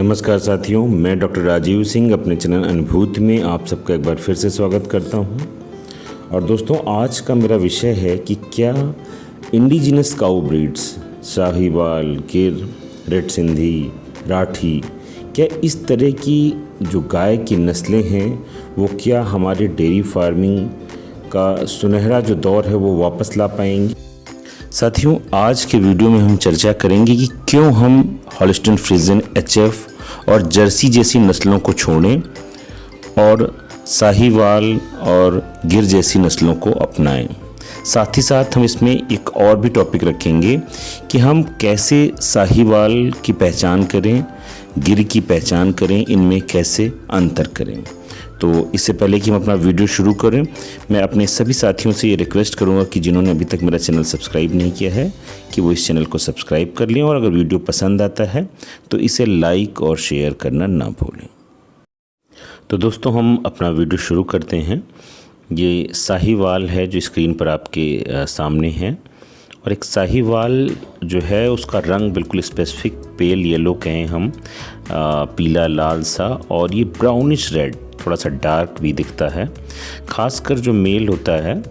नमस्कार साथियों, मैं डॉक्टर राजीव सिंह अपने चैनल अनुभूति में आप सबका एक बार फिर से स्वागत करता हूं। और दोस्तों, आज का मेरा विषय है कि क्या इंडिजिनस काऊ ब्रीड्स साहिवाल, गिर, रेड सिंधी, राठी, क्या इस तरह की जो गाय की नस्लें हैं वो क्या हमारे डेयरी फार्मिंग का सुनहरा जो दौर है वो वापस ला पाएंगी। साथियों, आज के वीडियो में हम चर्चा करेंगे कि क्यों हम हॉलिस्टीन फ्रीजियन, एचएफ और जर्सी जैसी नस्लों को छोड़ें और साहिवाल और गिर जैसी नस्लों को अपनाएं। साथ ही साथ हम इसमें एक और भी टॉपिक रखेंगे कि हम कैसे साहिवाल की पहचान करें, गिर की पहचान करें, इनमें कैसे अंतर करें। तो इससे पहले कि हम अपना वीडियो शुरू करें, मैं अपने सभी साथियों से ये रिक्वेस्ट करूंगा कि जिन्होंने अभी तक मेरा चैनल सब्सक्राइब नहीं किया है कि वो इस चैनल को सब्सक्राइब कर लें और अगर वीडियो पसंद आता है तो इसे लाइक और शेयर करना ना भूलें। तो दोस्तों, हम अपना वीडियो शुरू करते हैं। ये साहिवाल है जो स्क्रीन पर आपके सामने है और एक साहिवाल जो है उसका रंग बिल्कुल स्पेसिफिक पेल येलो कहें हम, पीला लाल सा, और ये ब्राउनिश रेड, थोड़ा सा डार्क भी दिखता है। खासकर जो मेल होता है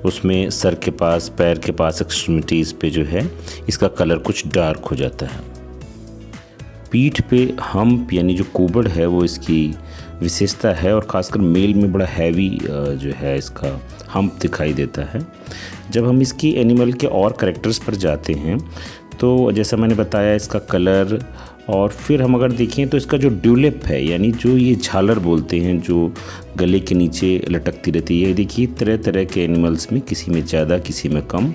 उसमें सर के पास, पैर के पास, एक्सट्रीमिटीज़ पे जो है इसका कलर कुछ डार्क हो जाता है। पीठ पे हम्प यानी जो कोबड़ है वो इसकी विशेषता है और ख़ासकर मेल में बड़ा हैवी जो है इसका हम्प दिखाई देता है। जब हम इसकी एनिमल के और कैरेक्टर्स पर जाते हैं तो जैसा मैंने बताया इसका कलर, और फिर हम अगर देखें तो इसका जो ड्यूलिप है यानी जो ये झालर बोलते हैं जो गले के नीचे लटकती रहती है, देखिए तरह तरह के एनिमल्स में किसी में ज़्यादा किसी में कम,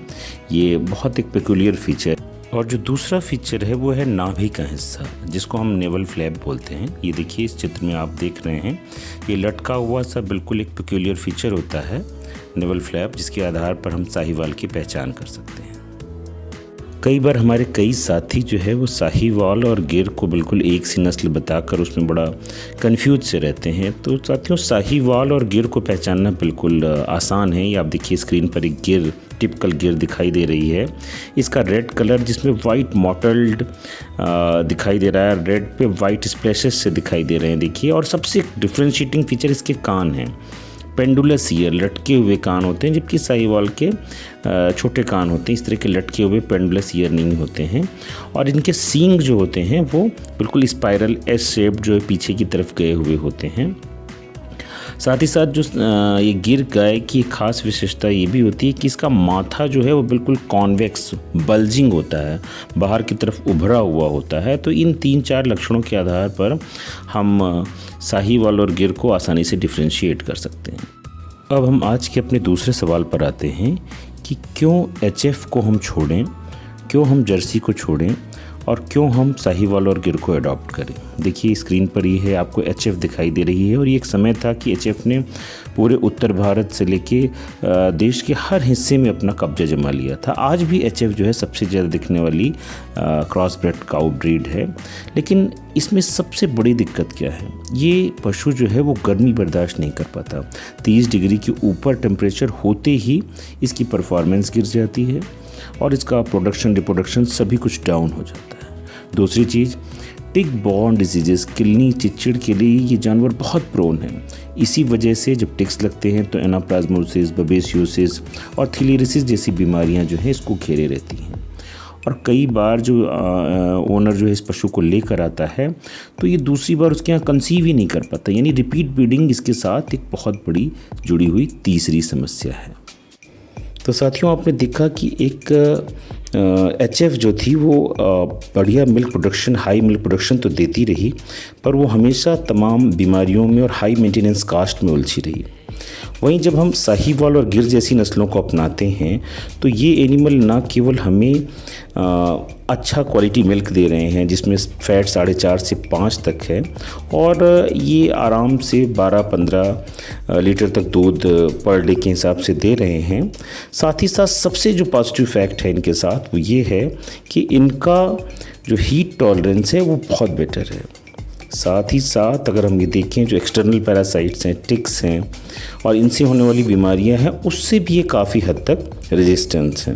ये बहुत एक पेक्यूलियर फीचर। और जो दूसरा फीचर है वो है नाभि का हिस्सा जिसको हम नेवल फ्लैप बोलते हैं। ये देखिए इस चित्र में आप देख रहे हैं, ये लटका हुआ सा बिल्कुल एक पेक्यूलियर फीचर होता है नेवल फ्लैप, जिसके आधार पर हम साहिवाल की पहचान कर सकते हैं। कई बार हमारे कई साथी जो है वो साहिवाल और गिर को बिल्कुल एक सी नस्ल बताकर उसमें बड़ा कंफ्यूज से रहते हैं। तो साथियों, साहिवाल और गिर को पहचानना बिल्कुल आसान है। ये आप देखिए स्क्रीन पर एक गिर, टिपिकल गिर दिखाई दे रही है। इसका रेड कलर जिसमें वाइट मॉटल्ड दिखाई दे रहा है, रेड पे वाइट स्प्लैशेस से दिखाई दे रहे हैं देखिए। और सबसे डिफ्रेंशिएटिंग फीचर इसके कान हैं, पेंडुलस ईयर, लटके हुए कान होते हैं, जबकि साहिवाल के छोटे कान होते हैं। इस तरह के लटके हुए पेंडुलस ईयर नहीं होते हैं। और इनके सींग जो होते हैं वो बिल्कुल स्पाइरल एस शेप जो है पीछे की तरफ गए हुए होते हैं। साथ ही साथ जो ये गिर गाय की खास विशेषता ये भी होती है कि इसका माथा जो है वो बिल्कुल कॉन्वेक्स, बल्जिंग होता है, बाहर की तरफ उभरा हुआ होता है। तो इन 3-4 लक्षणों के आधार पर हम साहिवाल और गिर को आसानी से डिफ्रेंशिएट कर सकते हैं। अब हम आज के अपने दूसरे सवाल पर आते हैं कि क्यों एचएफ को हम छोड़ें, क्यों हम जर्सी को छोड़ें और क्यों हम साहिवाल और गिर को अडॉप्ट करें। देखिए स्क्रीन पर ये है, आपको एचएफ दिखाई दे रही है और ये एक समय था कि एचएफ ने पूरे उत्तर भारत से लेके देश के हर हिस्से में अपना कब्जा जमा लिया था। आज भी एचएफ जो है सबसे ज़्यादा दिखने वाली क्रॉस ब्रेड काऊ ब्रीड है। लेकिन इसमें सबसे बड़ी दिक्कत क्या है, ये पशु जो है वो गर्मी बर्दाश्त नहीं कर पाता। 30 डिग्री के ऊपर टेम्परेचर होते ही इसकी परफॉर्मेंस गिर जाती है और इसका प्रोडक्शन, रिप्रोडक्शन सभी कुछ डाउन हो जाता है। दूसरी चीज़, टिक बॉर्न डिजीजेस, किलनी, चिच्चिड़ के लिए ये जानवर बहुत प्रोन है। इसी वजह से जब टिक्स लगते हैं तो एनाप्लाज्मोसिस, बबेसियोसिस और थिलेरिसिस जैसी बीमारियां जो हैं इसको घेरे रहती हैं। और कई बार जो ओनर जो है इस पशु को लेकर आता है तो ये दूसरी बार उसके यहाँ कंसीव ही नहीं कर पाता, यानी रिपीट ब्रीडिंग इसके साथ एक बहुत बड़ी जुड़ी हुई तीसरी समस्या है। तो साथियों, आपने देखा कि एक एचएफ जो थी वो बढ़िया milk production, high milk production तो देती रही, पर वो हमेशा तमाम बीमारियों में और हाई मेंटेनेंस कास्ट में उलझी रही। वहीं जब हम साहिवाल और गिर जैसी नस्लों को अपनाते हैं तो ये एनिमल ना केवल हमें अच्छा क्वालिटी मिल्क दे रहे हैं जिसमें फैट 4.5 से 5 तक है, और ये आराम से 12-15 लीटर तक दूध पर डे के हिसाब से दे रहे हैं। साथ ही साथ सबसे जो पॉजिटिव फैक्ट है इनके साथ वो ये है कि इनका जो हीट टॉलरेंस है वो बहुत बेटर है। साथ ही साथ अगर हम ये देखें, जो एक्सटर्नल पैरासाइट्स हैं, टिक्स हैं और इनसे होने वाली बीमारियां हैं, उससे भी ये काफ़ी हद तक रेजिस्टेंस हैं।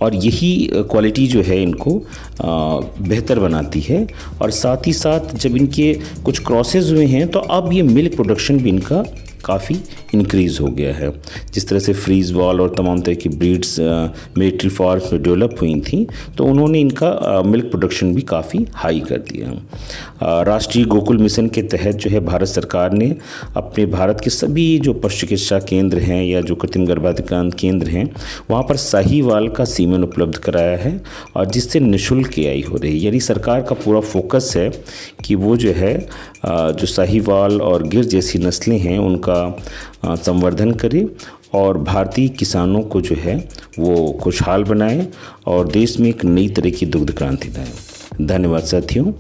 और यही क्वालिटी जो है इनको बेहतर बनाती है। और साथ ही साथ जब इनके कुछ क्रॉसेस हुए हैं तो अब ये मिल्क प्रोडक्शन भी इनका काफ़ी इंक्रीज़ हो गया है। जिस तरह से फ्रीज वॉल और तमाम तरह की ब्रीड्स मिलिट्री फार्म्स में डेवलप हुई थी, तो उन्होंने इनका मिल्क प्रोडक्शन भी काफ़ी हाई कर दिया। राष्ट्रीय गोकुल मिशन के तहत जो है भारत सरकार ने अपने भारत के सभी जो पशु चिकित्सा केंद्र हैं या जो कृत्रिम गर्भाधान केंद्र हैं, वहाँ पर साहीवाल का सीमेन उपलब्ध कराया है और जिससे निःशुल्क एआई हो रही है। यानी सरकार का पूरा फोकस है कि वो जो है जो साहीवाल और गिर जैसी नस्लें हैं उनका संवर्धन करे और भारतीय किसानों को जो है वो खुशहाल बनाए और देश में एक नई तरह की दुग्ध क्रांति लाए। धन्यवाद साथियों।